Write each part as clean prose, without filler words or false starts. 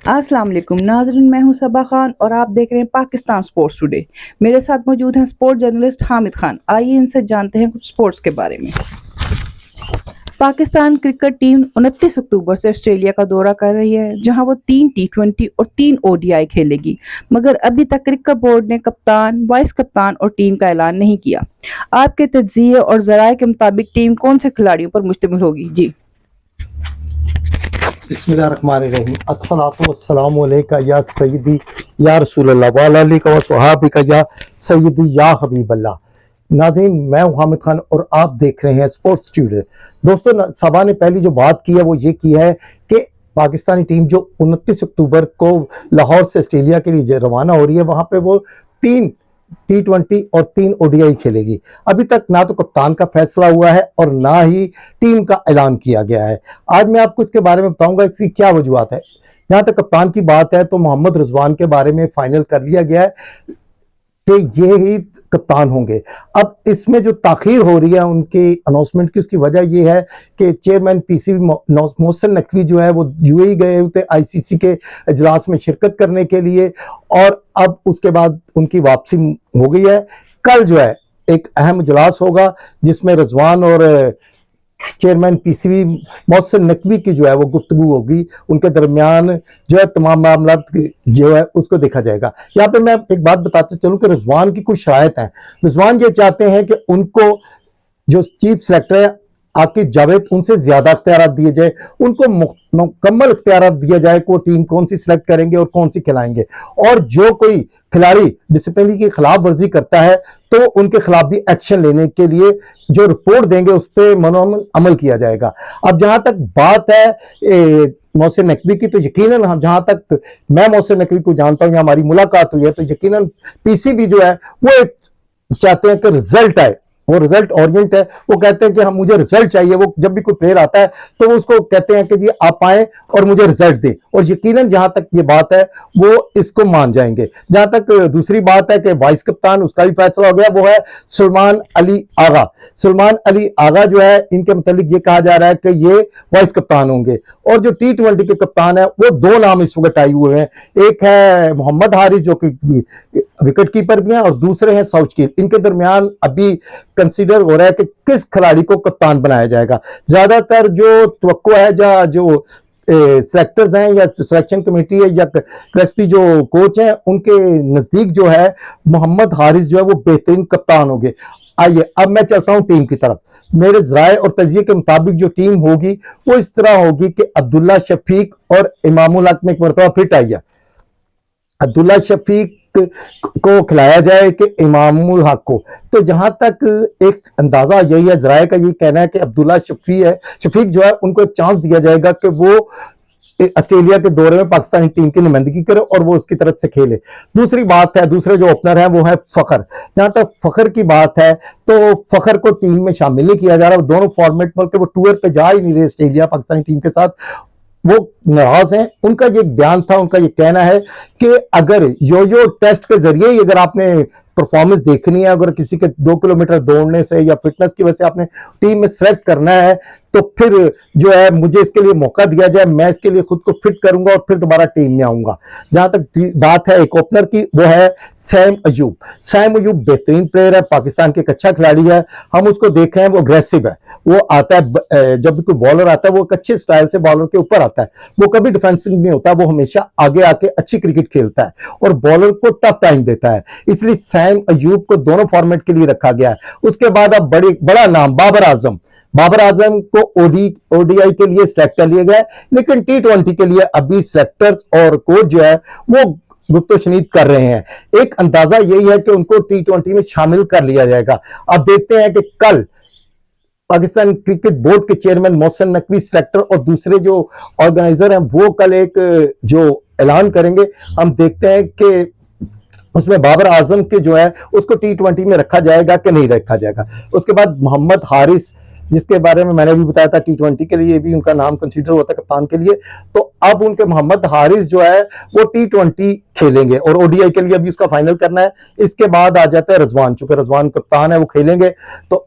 अस्सलाम वालेकुम नाज़रीन, मैं हूं सबा खान और आप देख रहे हैं पाकिस्तान स्पोर्ट्स टुडे। मेरे साथ मौजूद हैं स्पोर्ट जर्नलिस्ट हामिद खान। आइए इनसे जानते हैं कुछ स्पोर्ट्स के बारे में। पाकिस्तान क्रिकेट टीम 29 अक्टूबर से ऑस्ट्रेलिया का दौरा कर रही है, जहां वो 3 टी20 और 3 ओडीआई खेलेगी, मगर अभी तक क्रिकेट बोर्ड ने कप्तान, वाइस कप्तान और टीम का ऐलान नहीं किया। आपके तज्जिए और ज़राए के मुताबिक टीम कौन से खिलाड़ियों पर मुश्तमिल होगी? जी बिस्मिल्लाहिर्रहमानिर्रहीम। अस्सलातु वस्सलामु अलैका या सय्यदी या रसूलल्लाह व अला आलिका व सहाबिका या सय्यदी या हबीबल्लाह। नाज़रीन, मैं हूं हामिद खान और आप देख रहे हैं स्पोर्ट्स टुडे। दोस्तों, सबा ने पहली जो बात की है वो ये की है कि पाकिस्तानी टीम जो 29 अक्टूबर को लाहौर से ऑस्ट्रेलिया के लिए रवाना हो रही है, वहां पे वो 3 टी20 और 3 ओडीआई खेलेगी। अभी तक ना तो कप्तान का फैसला हुआ है और ना ही टीम का ऐलान किया गया है। आज मैं आपको इसके बारे में बताऊंगा इसकी क्या वजूहत है। जहां तक कप्तान की बात है तो मोहम्मद रिजवान के बारे में फाइनल कर लिया गया है कि ये ही कप्तान होंगे। अब इसमें जो ताखीर हो रही है उनकी अनाउंसमेंट की, उसकी वजह ये है कि चेयरमैन पीसीबी मोहसिन नकवी जो है वो यूएई गए थे आईसीसी के इजलास में शिरकत करने के लिए, और अब उसके बाद उनकी वापसी हो गई है। कल जो है एक अहम इजलास होगा जिसमें रिजवान और चेयरमैन पीसीबी मोहसिन नकवी की जो है वो गुफ्तगू होगी। उनके दरमियान जो है तमाम मामला जो है उसको देखा जाएगा। यहाँ पे मैं एक बात बताते चलूं कि रिजवान की कुछ शरायत है। रिजवान ये चाहते हैं कि उनको जो चीफ सेलेक्टर है आकिब जावेद, उनसे ज्यादा इख्तियार दिए जाए, उनको मुकम्मल इख्तियार दिया जाए कि वो टीम कौन सी सिलेक्ट करेंगे और कौन सी खिलाएंगे, और जो कोई खिलाड़ी डिसिप्लिन की खिलाफ वर्जी करता है तो उनके खिलाफ भी एक्शन लेने के लिए जो रिपोर्ट देंगे उस पर मनोमन अमल किया जाएगा। अब जहां तक बात है मोहसिन नकवी की, तो यकीनन हम जहां तक मैं मोहसिन नकवी को जानता हूं या हमारी मुलाकात हुई है तो यकीनन पीसीबी जो है वो एक चाहते हैं कि रिजल्ट आए, वो रिजल्ट ओरिएंट है। वो कहते हैं कि हम मुझे रिजल्ट चाहिए। वो जब भी कोई प्लेयर आता है तो वो उसको कहते हैं कि जी आप आए और मुझे रिजल्ट दें, और यकीनन जहां तक ये बात है वो इसको मान जाएंगे। जहां तक दूसरी बात है कि वाइस कप्तान, उसका भी फैसला हो गया, वो है सुलेमान अली आगा। सुलेमान अली आगा जो है इनके मुतालिक ये कहा जा रहा है कि ये वाइस कप्तान होंगे, और जो टी20 के कप्तान है वो 2 नाम इस वक्त आए हुए हैं। एक है मोहम्मद हारिस जो कि विकेट कीपर भी हैं, और दूसरे हैं साउचकील। इनके दरमियान अभी कंसीडर हो रहा है कि किस खिलाड़ी को कप्तान बनाया जाएगा। ज्यादातर जो तवक्को है जो सेलेक्टर्स हैं या सिलेक्शन कमेटी है या क्रेस्पी जो कोच हैं, उनके नजदीक जो है मोहम्मद हारिस जो है वो बेहतरीन कप्तान होंगे। आइए अब मैं चलता हूं टीम की तरफ। मेरे ज़राए और तजिए के मुताबिक जो टीम होगी वो इस तरह होगी कि अब्दुल्ला शफीक और इमामुल हक में एक मरतबा फिट आई है। अब्दुल्ला शफीक को खिलाया जाए कि इमामुल हक को। तो जहां तक एक अंदाजा यही है, ज़राए का ये कहना है कि अब्दुल्ला शफीक जो है उनको एक चांस दिया जाएगा कि वो ऑस्ट्रेलिया के दौरे में पाकिस्तानी टीम की नुमाइंदगी करे और वो उसकी तरफ से खेले। दूसरी बात है, दूसरे जो ओपनर हैं वो है फखर। जहां तक फखर की बात है तो फखर को टीम में शामिल नहीं किया जा रहा। दोनों फॉर्मेट बल्कि वो टूर पे जा ही नहीं रहे ऑस्ट्रेलिया पाकिस्तानी टीम के साथ, वो नाराज हैं। उनका ये बयान था, उनका ये कहना है कि अगर यो टेस्ट के जरिए ही अगर आपने परफॉर्मेंस देखनी है, अगर किसी के 2 किलोमीटर दौड़ने से या फिटनेस की वजह से आपने टीम में सेलेक्ट करना है तो फिर जो है मुझे इसके लिए मौका दिया जाए, मैं इसके लिए खुद को फिट करूंगा और फिर दोबारा टीम में आऊंगा। जहां तक बात है एक ओपनर की, वो है सैम अयूब। सैम अयूब बेहतरीन प्लेयर है, पाकिस्तान के एक अच्छा खिलाड़ी है। हम उसको देख रहे हैं, वो अग्रेसिव है, वो आता है जब भी कोई बॉलर आता है वो एक अच्छे स्टाइल से बॉलर के ऊपर आता है, वो कभी डिफेंसिव नहीं होता, वो हमेशा आगे आके अच्छी क्रिकेट खेलता है और बॉलर को टफ टाइम देता है। इसलिए सैम अयूब को दोनों फॉर्मेट के लिए रखा गया है। उसके बाद अब बड़ा नाम बाबर आजम को ओडीआई के लिए सिलेक्ट कर लिया गया है, लेकिन टी20 के लिए अभी सिलेक्टर्स और कोच जो है वो गुप्तशनीद कर रहे हैं। एक अंदाजा यही है कि उनको टी20 में शामिल कर लिया जाएगा। अब देखते हैं कि कल पाकिस्तान क्रिकेट बोर्ड के चेयरमैन मोहसिन नकवी सिलेक्टर और दूसरे जो ऑर्गेनाइजर हैं वो कल एक जो ऐलान करेंगे। हम देखते हैं कि उसमें बाबर आजम के जो है उसको टी20 में रखा जाएगा कि नहीं रखा जाएगा। उसके बाद मोहम्मद हारिस, जिसके बारे में मैंने भी बताया था टी20 के लिए भी उनका नाम कंसीडर होता है कप्तान के लिए, तो अब उनके मोहम्मद हारिस जो है वो टी20 खेलेंगे और ओडीआई के लिए अभी उसका फाइनल करना है। इसके बाद आ जाता है रिजवान, चूंकि रिजवान कप्तान है वो खेलेंगे। तो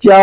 2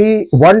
T1